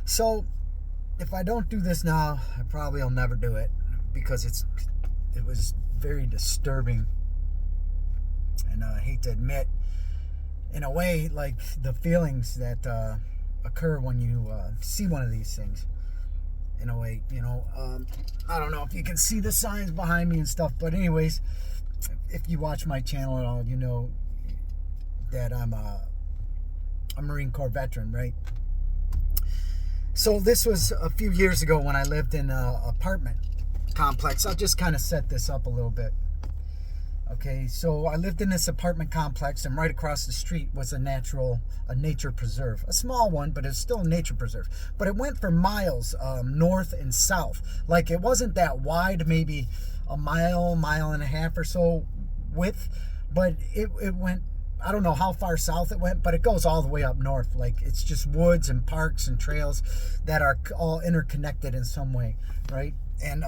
So if I don't do this now, I probably will never do it because it was very disturbing, and I hate to admit, in a way, like the feelings that occur when you see one of these things. In a way, I don't know if you can see the signs behind me and stuff, but anyways, if you watch my channel at all, you know that I'm a Marine Corps veteran, right? So this was a few years ago when I lived in an apartment complex. I'll just kind of set this up a little bit. Okay, so I lived in this apartment complex, and right across the street was a nature preserve. A small one, but it's still a nature preserve. But it went for miles north and south. Like, it wasn't that wide, maybe a mile and a half or so width, but it went, I don't know how far south it went, but it goes all the way up north. Like, it's just woods and parks and trails that are all interconnected in some way, right? And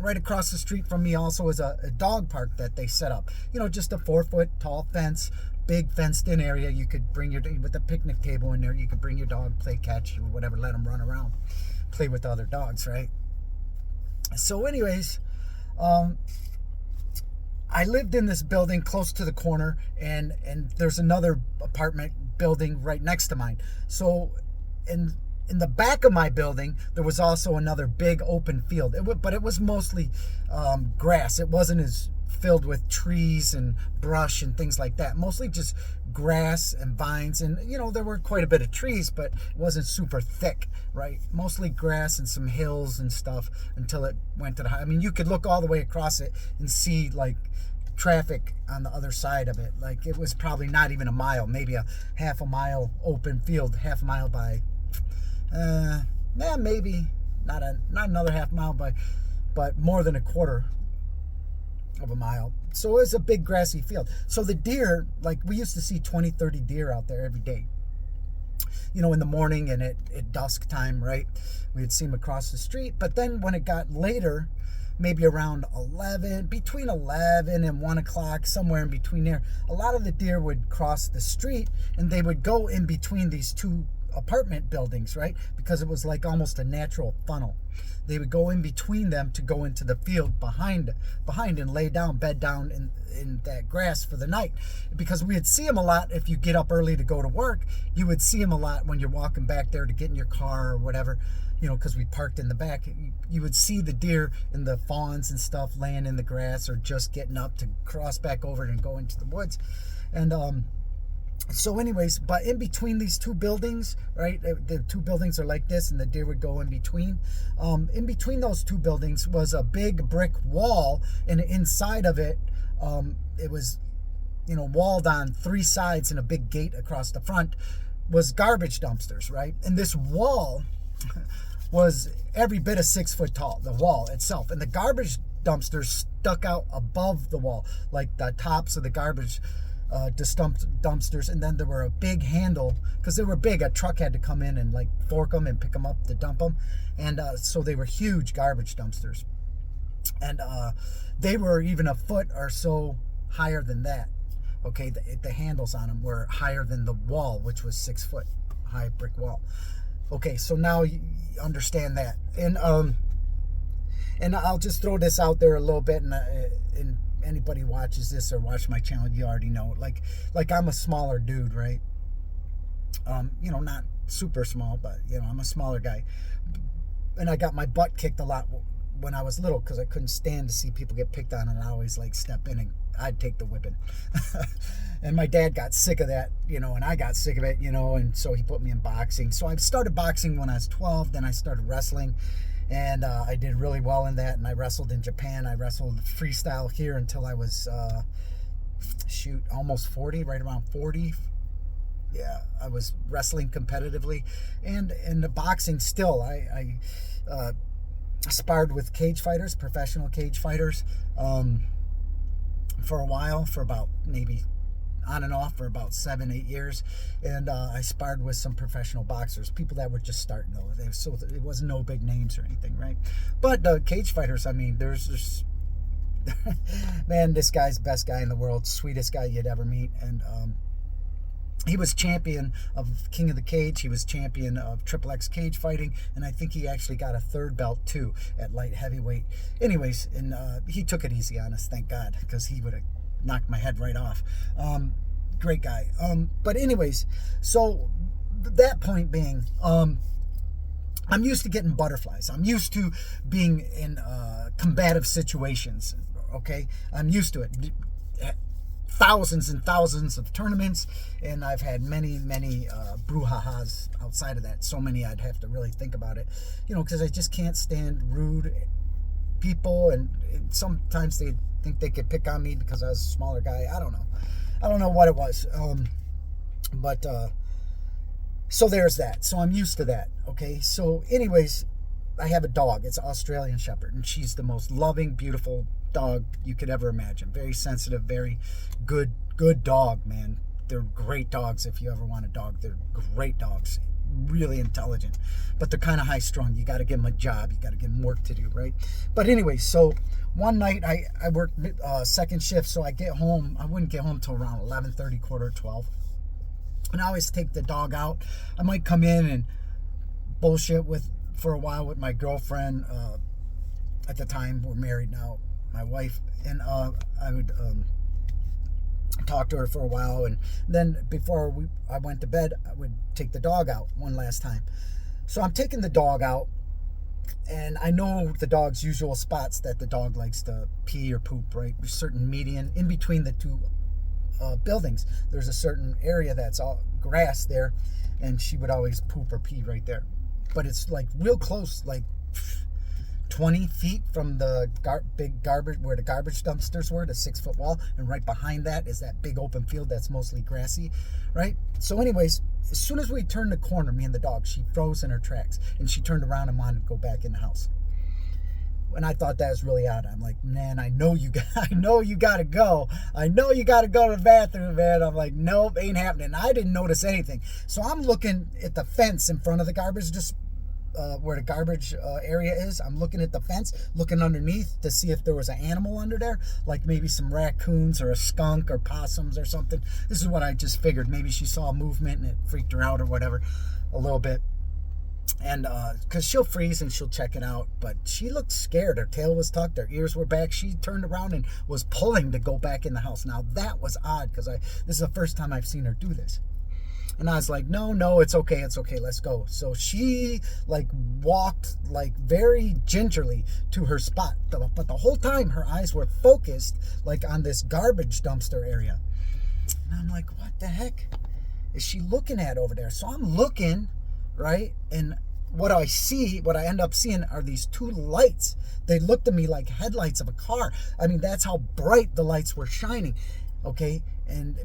right across the street from me also is a dog park that they set up. Just a 4-foot tall fence, big fenced in area. You could bring with a picnic table in there, you could bring your dog, play catch or whatever, let them run around, play with other dogs, right? So anyways, I lived in this building close to the corner, and there's another apartment building right next to mine. So in the back of my building, there was also another big open field. But it was mostly grass. It wasn't as filled with trees and brush and things like that. Mostly just grass and vines. And, there were quite a bit of trees, but it wasn't super thick, right? Mostly grass and some hills and stuff until it went to the high. I mean, you could look all the way across it and see, like, traffic on the other side of it. Like, it was probably not even a mile, maybe a half a mile open field, half a mile by maybe not another half mile but more than a quarter of a mile. So it was a big grassy field. So the deer, like, we used to see 20-30 deer out there every day, in the morning and at dusk time, right? We'd see them across the street. But then when it got later, maybe around between 11 and 1 o'clock, somewhere in between there, a lot of the deer would cross the street, and they would go in between these two apartment buildings, right? Because it was like almost a natural funnel. They would go in between them to go into the field behind and bed down in that grass for the night. Because we would see them a lot. If you get up early to go to work, you would see them a lot when you're walking back there to get in your car or whatever, because we parked in the back. You would see the deer and the fawns and stuff laying in the grass or just getting up to cross back over and go into the woods. And so anyways, but in between these two buildings, right, the two buildings are like this, and the deer would go in between. In between those two buildings was a big brick wall, and inside of it, it was, walled on 3 sides, and a big gate across the front was garbage dumpsters, right? And this wall was every bit of 6 foot tall, the wall itself, and the garbage dumpsters stuck out above the wall, like the tops of the garbage dumpsters. And then there were a big handle, because they were big. A truck had to come in and like fork them and pick them up to dump them, and so they were huge garbage dumpsters, and they were even a foot or so higher than that. Okay, the handles on them were higher than the wall, which was 6 foot high brick wall. Okay, so now you understand that. And I'll just throw this out there a little bit, and anybody watches this or watch my channel, you already know, like I'm a smaller dude, right? Not super small, but I'm a smaller guy, and I got my butt kicked a lot when I was little because I couldn't stand to see people get picked on, and I always like step in and I'd take the whipping. And my dad got sick of that, and I got sick of it, and so he put me in boxing. So I started boxing when I was 12, then I started wrestling. And I did really well in that, and I wrestled in Japan. I wrestled freestyle here until I was, almost 40, right around 40. Yeah, I was wrestling competitively. And in the boxing still, I sparred with cage fighters, professional cage fighters, for a while, for about maybe on and off for about 7-8 years, and I sparred with some professional boxers, people that were just starting though. It wasn't no big names or anything, right? But cage fighters, I mean, there's man, this guy's the best guy in the world, sweetest guy you'd ever meet, and He was champion of King of the Cage. He was champion of Triple X cage fighting, and I think he actually got a third belt too at light heavyweight. Anyways, and he took it easy on us, thank God, because he would have knocked my head right off. Great guy. But anyways, so that point being, I'm used to getting butterflies. I'm used to being in combative situations. Okay, I'm used to it. Thousands and thousands of tournaments, and I've had many brouhahas outside of that. So many I'd have to really think about it, because I just can't stand rude people, and sometimes they think they could pick on me because I was a smaller guy. I don't know what it was, but so there's that. So I'm used to that. Okay, so anyways, I have a dog. It's an Australian Shepherd, and she's the most loving, beautiful dog you could ever imagine. Very sensitive, very good dog, man. They're great dogs. If you ever want a dog, they're great dogs. Really intelligent, but they're kind of high strung. You got to give them a job. You got to give them work to do, right? But anyway, so one night I worked second shift, so I get home. I wouldn't get home till around 11:30, quarter to 12. And I always take the dog out. I might come in and bullshit for a while with my girlfriend. At the time, we're married now, my wife, and I would talk to her for a while, and then before I went to bed, I would take the dog out one last time. So I'm taking the dog out, and I know the dog's usual spots that the dog likes to pee or poop, right? There's certain median in between the two buildings. There's a certain area that's all grass there, and she would always poop or pee right there. But it's like real close, like 20 feet from the big garbage, where the garbage dumpsters were, the 6-foot wall, and right behind that is that big open field that's mostly grassy, right? So anyways, as soon as we turned the corner, me and the dog, she froze in her tracks, and she turned around and wanted to go back in the house. And I thought that was really odd. I'm like, man, I know you gotta go. I know you gotta go to the bathroom, man. I'm like, nope, ain't happening. I didn't notice anything. So I'm looking at the fence in front of the garbage, just where the garbage area is. I'm looking at the fence, looking underneath to see if there was an animal under there, like maybe some raccoons or a skunk or possums or something. This is what I just figured. Maybe she saw movement and it freaked her out or whatever a little bit. And because she'll freeze and she'll check it out, but she looked scared. Her tail was tucked, her ears were back. She turned around and was pulling to go back in the house. Now that was odd, because this is the first time I've seen her do this. And I was like, no, it's okay, let's go. So she like walked like very gingerly to her spot, but the whole time her eyes were focused like on this garbage dumpster area. And I'm like, what the heck is she looking at over there? So I'm looking, right? And what I end up seeing are these two lights. They looked at me like headlights of a car. I mean, that's how bright the lights were shining. Okay,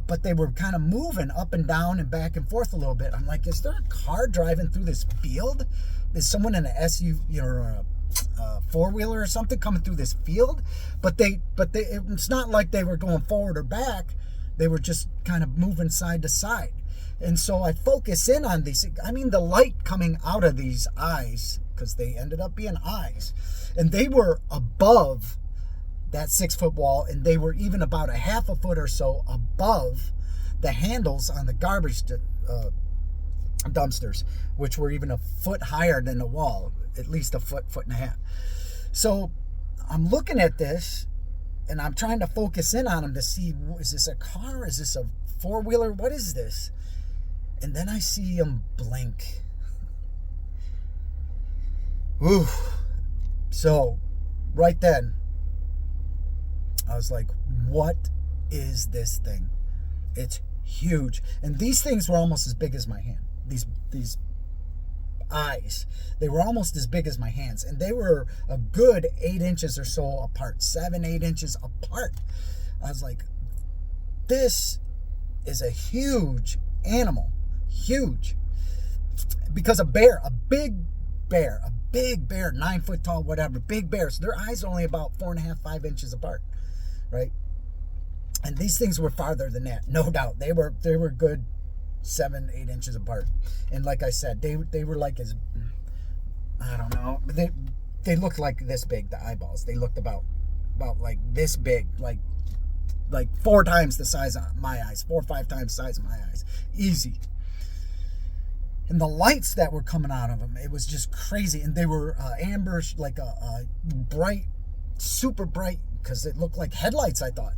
but they were kind of moving up and down and back and forth a little bit. I'm like, is there a car driving through this field? Is someone in an SUV or a four-wheeler or something coming through this field? But it's not like they were going forward or back. They were just kind of moving side to side. And so I focus in on these. I mean, the light coming out of these eyes, because they ended up being eyes, and they were above that 6-foot wall, and they were even about a half a foot or so above the handles on the garbage dumpsters, which were even a foot higher than the wall, at least a foot and a half. So I'm looking at this, and I'm trying to focus in on them to see, is this a car? Is this a four-wheeler? What is this? And then I see him blink. Whew. So right then, I was like, what is this thing? It's huge. And these things were almost as big as my hand. These eyes, they were almost as big as my hands. And they were a good 8 inches or so apart. 7-8 inches apart. I was like, this is a huge animal. Huge. Because a big bear, 9 foot tall, whatever, big bears, their eyes are only about 4.5, 5 inches apart. Right? And these things were farther than that, no doubt. They were good 7-8 inches apart. And like I said, they were like as, I don't know, they looked like this big, the eyeballs. They looked about like this big, like like 4 times the size of my eyes, 4 or 5 times the size of my eyes. Easy. And the lights that were coming out of them, it was just crazy. And they were amber, like a bright, super bright, because it looked like headlights, I thought.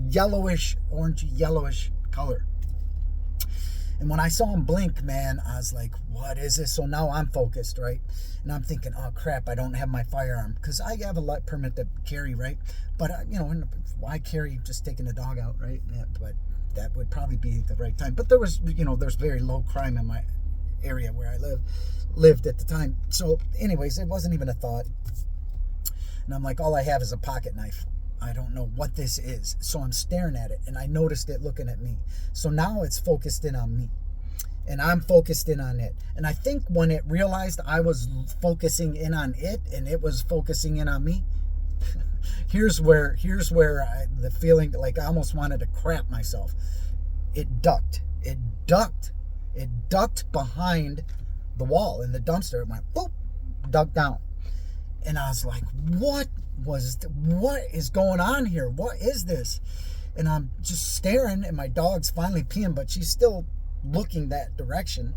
Yellowish, orange, yellowish color. And when I saw them blink, man, I was like, what is this? So now I'm focused, right? And I'm thinking, oh, crap, I don't have my firearm. Because I have a light permit to carry, right? But, why carry just taking a dog out, right? Yeah, but that would probably be the right time. But there was, there's very low crime in my area where I lived at the time. So anyways, it wasn't even a thought. And I'm like, all I have is a pocket knife. I don't know what this is. So I'm staring at it, and I noticed it looking at me. So now it's focused in on me, and I'm focused in on it. And I think when it realized I was focusing in on it and it was focusing in on me, here's where the feeling, like I almost wanted to crap myself. It ducked behind the wall in the dumpster. It went boop, ducked down. And I was like, what is going on here? What is this? And I'm just staring, and my dog's finally peeing, but she's still looking that direction.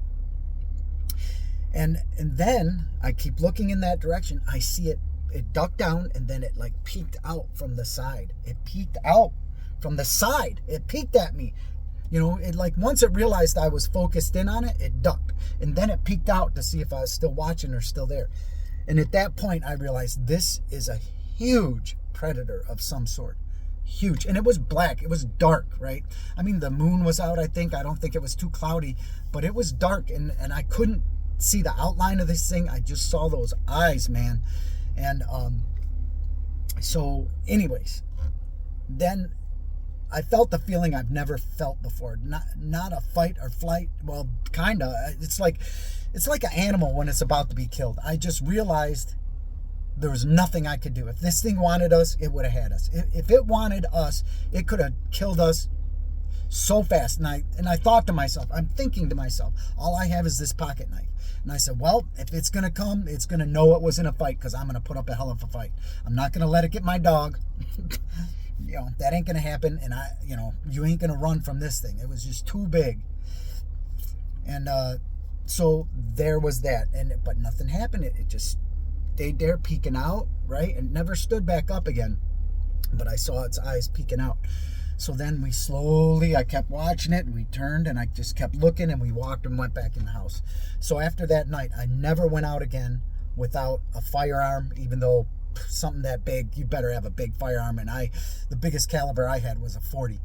And then I keep looking in that direction. I see it ducked down, and then it like peeked out from the side. It peeked out from the side. It peeked at me. It like once it realized I was focused in on it, it ducked. And then it peeked out to see if I was still watching or still there. And at that point, I realized this is a huge predator of some sort. Huge. And it was black. It was dark, right? I mean, the moon was out, I think. I don't think it was too cloudy. But it was dark, and I couldn't see the outline of this thing. I just saw those eyes, man. And so anyways, then I felt the feeling I've never felt before. Not a fight or flight. Well, kind of. It's like an animal when it's about to be killed. I just realized there was nothing I could do. If this thing wanted us, it would have had us. If it wanted us, it could have killed us so fast. And I thought to myself, I'm thinking to myself, all I have is this pocket knife. And I said, well, if it's going to come, it's going to know it was in a fight, because I'm going to put up a hell of a fight. I'm not going to let it get my dog. That ain't going to happen. And you ain't going to run from this thing. It was just too big. And so there was that. But nothing happened. It just stayed there peeking out, right? And never stood back up again. But I saw its eyes peeking out. So then I kept watching it, and we turned, and I just kept looking, and we walked and went back in the house. So after that night, I never went out again without a firearm, even though something that big, you better have a big firearm. And the biggest caliber I had was a 40.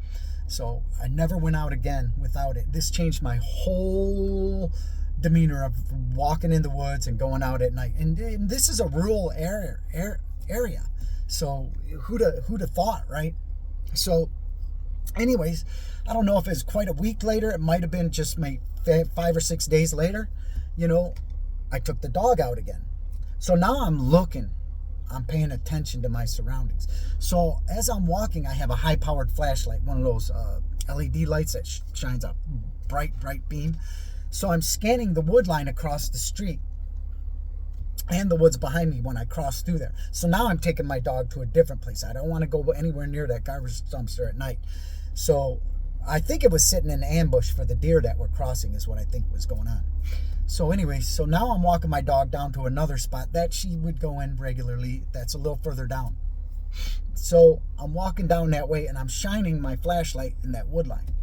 So I never went out again without it. This changed my whole demeanor of walking in the woods and going out at night. And this is a rural area. So who'd have thought, right? So anyways, I don't know if it's quite a week later. It might have been just maybe 5 or 6 days later. I took the dog out again. So now I'm looking. I'm paying attention to my surroundings. So as I'm walking, I have a high-powered flashlight, one of those LED lights that shines a bright beam. So I'm scanning the wood line across the street and the woods behind me when I cross through there. So now I'm taking my dog to a different place. I don't want to go anywhere near that garbage dumpster at night. So I think it was sitting in ambush for the deer that were crossing is what I think was going on. So anyway, so now I'm walking my dog down to another spot that she would go in regularly. That's a little further down. So I'm walking down that way, and I'm shining my flashlight in that wood line.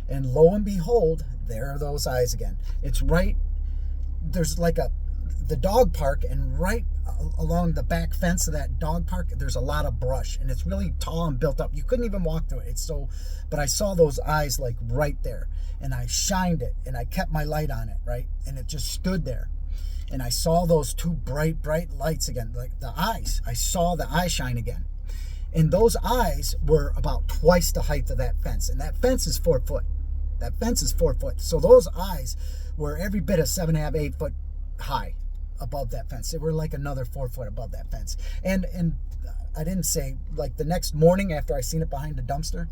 And lo and behold, there are those eyes again. It's right, there's like the dog park, and right along the back fence of that dog park, there's a lot of brush, and it's really tall and built up. You couldn't even walk through it. But I saw those eyes like right there, and I shined it, and I kept my light on it, right? And it just stood there. And I saw those two bright lights again, like the eyes. I saw the eye shine again. And those eyes were about twice the height of that fence. And that fence is 4 foot. That fence is 4 foot. So those eyes were every bit of 7.5, 8 foot high above that fence. They were like another 4 foot above that fence. And I didn't say, like the next morning after I seen it behind the dumpster,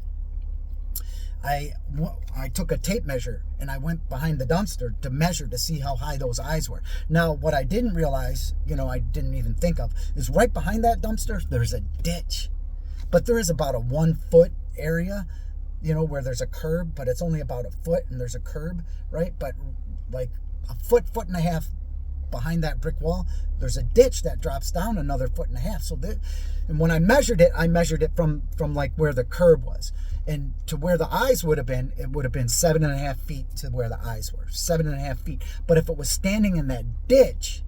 I took a tape measure and I went behind the dumpster to measure to see how high those eyes were. Now, what I didn't realize, I didn't even think of, is right behind that dumpster, there's a ditch. But there is about a 1 foot area, you know, where there's a curb, but it's only about a foot and there's a curb, right? But like a foot, foot and a half behind that brick wall, there's a ditch that drops down another foot and a half. So and when I measured it from like where the curb was, and to where the eyes would have been, it would have been 7.5 feet to where the eyes were, 7.5 feet. But if it was standing in that ditch,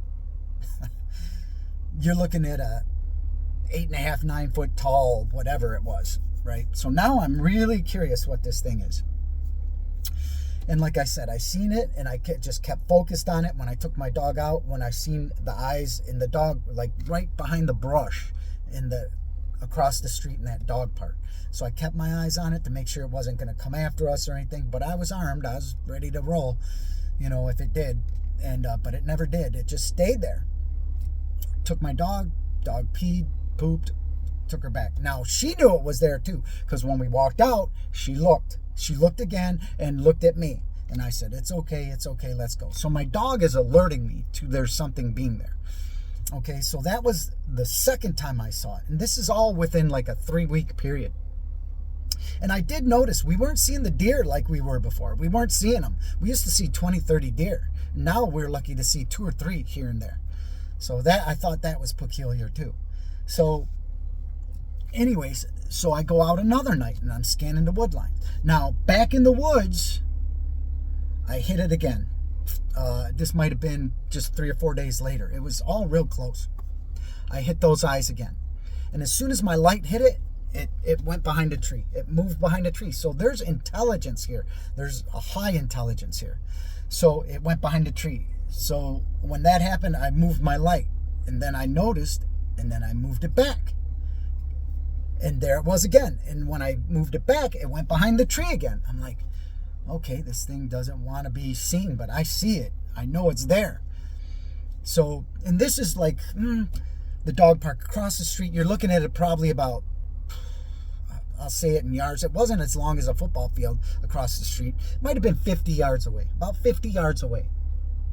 you're looking at a 8.5, 9 foot tall, whatever it was, right? So now I'm really curious what this thing is. And like I said, I seen it, and I just kept focused on it when I took my dog out. When I seen the eyes in the dog, like right behind the brush across the street in that dog park. So I kept my eyes on it to make sure it wasn't going to come after us or anything. But I was armed. I was ready to roll, you know, if it did. And but it never did. It just stayed there. Took my dog peed, pooped, took her back. Now, she knew it was there too, because when we walked out, she looked. She looked again and looked at me. And I said, it's okay, let's go. So my dog is alerting me to there's something being there. Okay, so that was the second time I saw it. And this is all within like a 3-week period. And I did notice we weren't seeing the deer like we were before. We weren't seeing them. We used to see 20, 30 deer. Now we're lucky to see 2 or 3 here and there. So that, I thought that was peculiar too. So anyways, so I go out another night and I'm scanning the wood line. Now, back in the woods, I hit it again. This might have been just 3 or 4 days later. It was all real close. I hit those eyes again. And as soon as my light hit it, it went behind a tree. It moved behind a tree. So there's intelligence here. There's a high intelligence here. So it went behind a tree. So when that happened, I moved my light. And then I noticed, and then I moved it back. And there it was again. And when I moved it back, it went behind the tree again. I'm like, okay, this thing doesn't want to be seen, but I see it. I know it's there. So, and this is like the dog park across the street. You're looking at it probably about, I'll say it in yards. It wasn't as long as a football field across the street. It might have been 50 yards away. About 50 yards away.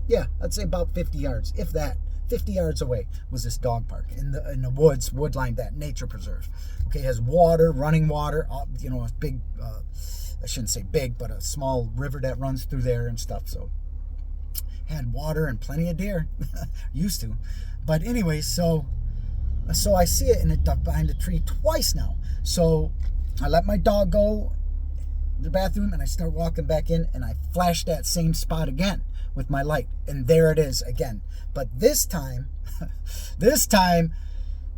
Yeah, I'd say about 50 yards, if that. 50 yards away was this dog park in the woods, woodline, that nature preserve. Okay, it has water, running water, you know, a big, I shouldn't say big, but a small river that runs through there and stuff. So had water and plenty of deer. Used to. But anyway, so I see it, and it ducked behind a tree twice now. So I let my dog go to the bathroom, and I start walking back in, and I flash that same spot again with my light, and there it is again. But this time,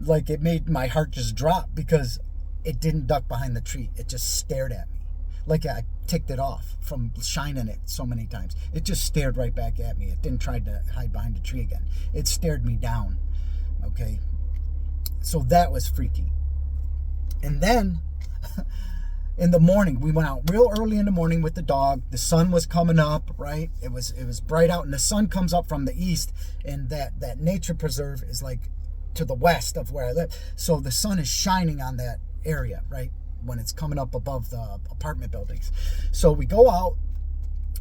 like, it made my heart just drop, because it didn't duck behind the tree. It just stared at me. Like I ticked it off from shining it so many times. It just stared right back at me. It didn't try to hide behind a tree again. It stared me down. Okay. So that was freaky. And then in the morning, we went out real early in the morning with the dog. The sun was coming up, right? It was bright out, and the sun comes up from the east, and that nature preserve is like to the west of where I live. So the sun is shining on that area, right? When it's coming up above the apartment buildings. So we go out,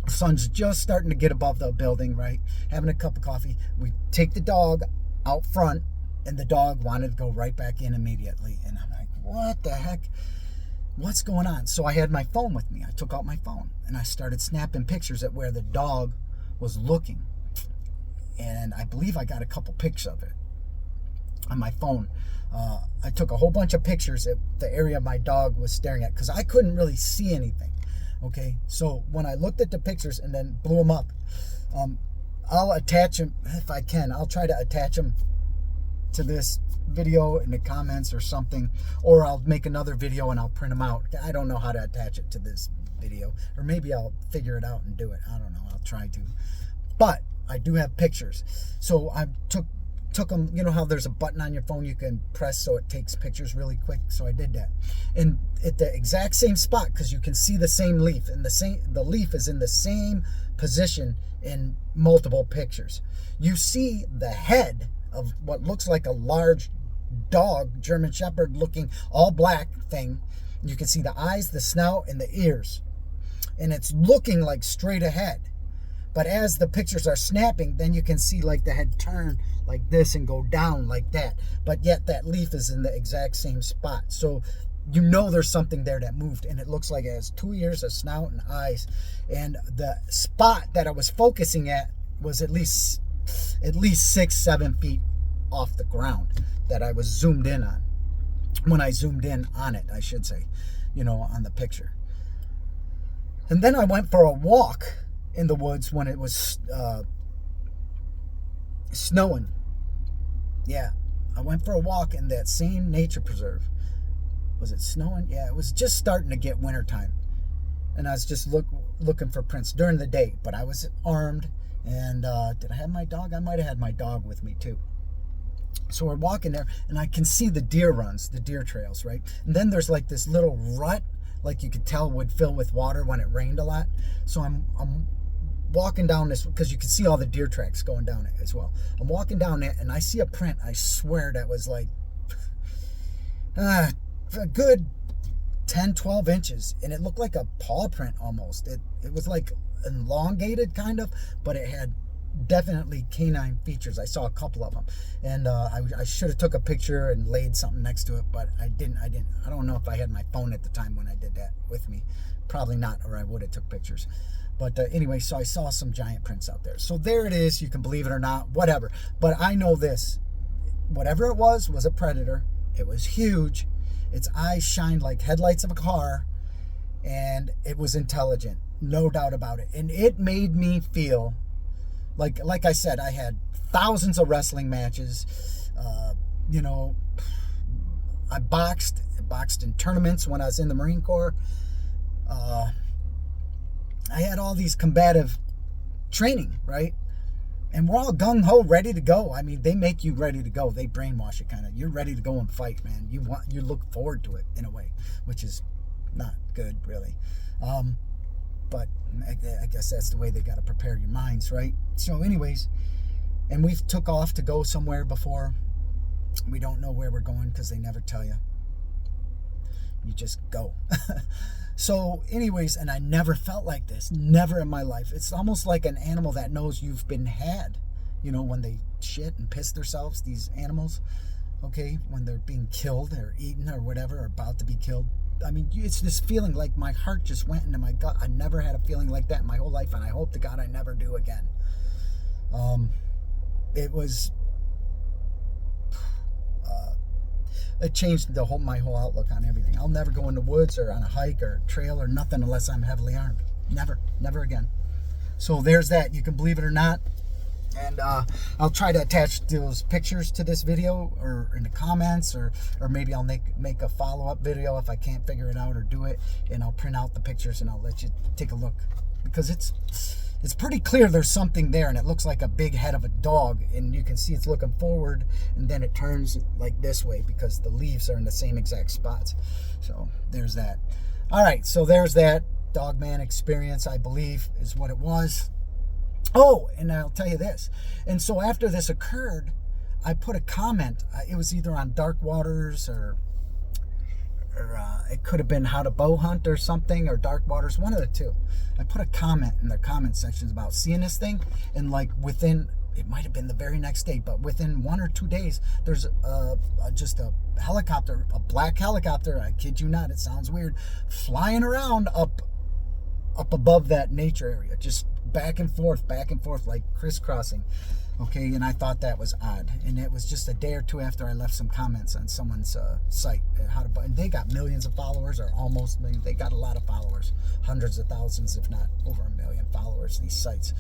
the sun's just starting to get above the building, right? Having a cup of coffee. We take the dog out front, and the dog wanted to go right back in immediately. And I'm like, what the heck? What's going on? So I had my phone with me. I took out my phone, and I started snapping pictures at where the dog was looking. And I believe I got a couple pics of it on my phone. I took a whole bunch of pictures at the area my dog was staring at, because I couldn't really see anything. Okay, so when I looked at the pictures and then blew them up, I'll attach them if I can. I'll try to attach them to this video in the comments or something, or I'll make another video and I'll print them out. I don't know how to attach it to this video, or maybe I'll figure it out and do it. I don't know. I'll try to. But I do have pictures. So I took them, you know how there's a button on your phone you can press so it takes pictures really quick. So I did that, and at the exact same spot, because you can see the same leaf, and the leaf is in the same position in multiple pictures. You see the head of what looks like a large dog, German Shepherd looking, all black thing. You can see the eyes, the snout, and the ears, and it's looking like straight ahead. But as the pictures are snapping, then you can see like the head turn like this and go down like that. But yet that leaf is in the exact same spot. So you know there's something there that moved, and it looks like it has 2 ears, a snout, and eyes. And the spot that I was focusing at was at least 6-7 feet off the ground that I was zoomed in on. When I zoomed in on it, I should say, on the picture. And then I went for a walk in the woods when it was snowing. Yeah, I went for a walk in that same nature preserve. Was it snowing? Yeah, it was just starting to get wintertime. And I was just looking for prints during the day. But I was armed. And did I have my dog? I might have had my dog with me too. So we're walking there, and I can see the deer runs, the deer trails, right? And then there's like this little rut, like you could tell would fill with water when it rained a lot. So I'm walking down this, because you can see all the deer tracks going down it as well. I'm walking down it, and I see a print, I swear, that was like a good 10-12 inches, and it looked like a paw print almost. It was like elongated kind of, but it had definitely canine features. I saw a couple of them, and I should have took a picture and laid something next to it, but I didn't. I don't know if I had my phone at the time when I did that with me. Probably not, or I would have took pictures. But anyway, so I saw some giant prints out there. So there it is. You can believe it or not, whatever. But I know this. Whatever it was a predator. It was huge. Its eyes shined like headlights of a car, and it was intelligent. No doubt about it. And it made me feel like I said, I had thousands of wrestling matches. I boxed in tournaments when I was in the Marine Corps. I had all these combative training, right? And we're all gung-ho, ready to go. I mean, they make you ready to go. They brainwash you kind of. You're ready to go and fight, man. You look forward to it in a way, which is not good, really. But I guess that's the way they got to prepare your minds, right? So anyways, and we took off to go somewhere before. We don't know where we're going because they never tell you. You just go. So anyways, and I never felt like this. Never in my life. It's almost like an animal that knows you've been had. When they shit and piss themselves, these animals, okay? When they're being killed or eaten or whatever, or about to be killed. I mean, it's this feeling like my heart just went into my gut. I never had a feeling like that in my whole life, and I hope to God I never do again. It changed my whole outlook on everything. I'll never go in the woods or on a hike or trail or nothing unless I'm heavily armed. Never again. So there's that. You can believe it or not. And I'll try to attach those pictures to this video or in the comments, or maybe I'll make a follow-up video if I can't figure it out or do it, and I'll print out the pictures and I'll let you take a look, because it's pretty clear there's something there, and it looks like a big head of a dog, and you can see it's looking forward, and then it turns like this way because the leaves are in the same exact spots. So there's that. All right, so there's that dogman experience, I believe is what it was. Oh, and I'll tell you this. And so after this occurred, I put a comment. It was either on Dark Waters or it could have been How to Bow Hunt or something, or Dark Waters, one of the two. I put a comment in the comment sections about seeing this thing, and like within, it might have been the very next day, but within 1 or 2 days, there's just a helicopter, a black helicopter, I kid you not, it sounds weird, flying around up above that nature area, just back and forth, like crisscrossing. Okay, and I thought that was odd. And it was just a day or two after I left some comments on someone's site. And they got millions of followers, or almost million. They got a lot of followers, hundreds of thousands, if not over 1 million followers, these sites.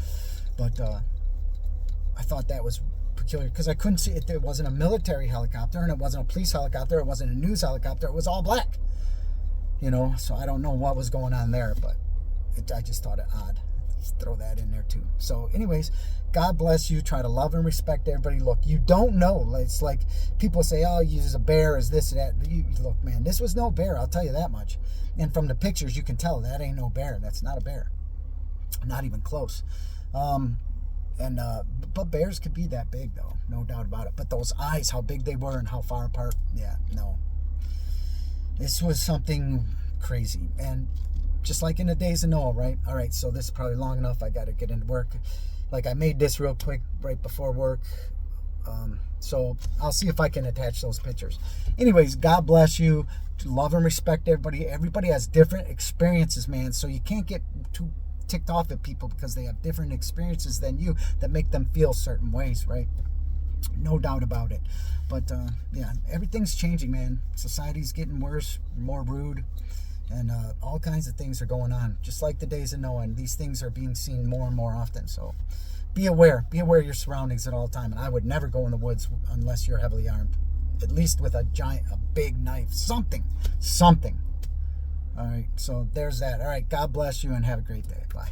But I thought that was peculiar because I couldn't see it. It wasn't a military helicopter, and it wasn't a police helicopter. It wasn't a news helicopter. It was all black. So I don't know what was going on there, but I just thought it odd. Just throw that in there too. So anyways, God bless you. Try to love and respect everybody. Look, you don't know. It's like people say, oh, you use a bear, is this and that. Look, man, this was no bear. I'll tell you that much. And from the pictures, you can tell that ain't no bear. That's not a bear. Not even close. But bears could be that big, though. No doubt about it. But those eyes, how big they were and how far apart. Yeah, no. This was something crazy. And just like in the days of Noah, right? All right, so this is probably long enough. I got to get into work. Like, I made this real quick right before work. So I'll see if I can attach those pictures. Anyways, God bless you. love and respect everybody. Everybody has different experiences, man. So you can't get too ticked off at people because they have different experiences than you that make them feel certain ways, right? No doubt about it. But yeah, everything's changing, man. Society's getting worse, more rude, and all kinds of things are going on. Just like the days of Noah, and these things are being seen more and more often. So be aware. Be aware of your surroundings at all time. And I would never go in the woods unless you're heavily armed. At least with a big knife. Something. All right, so there's that. All right, God bless you and have a great day. Bye.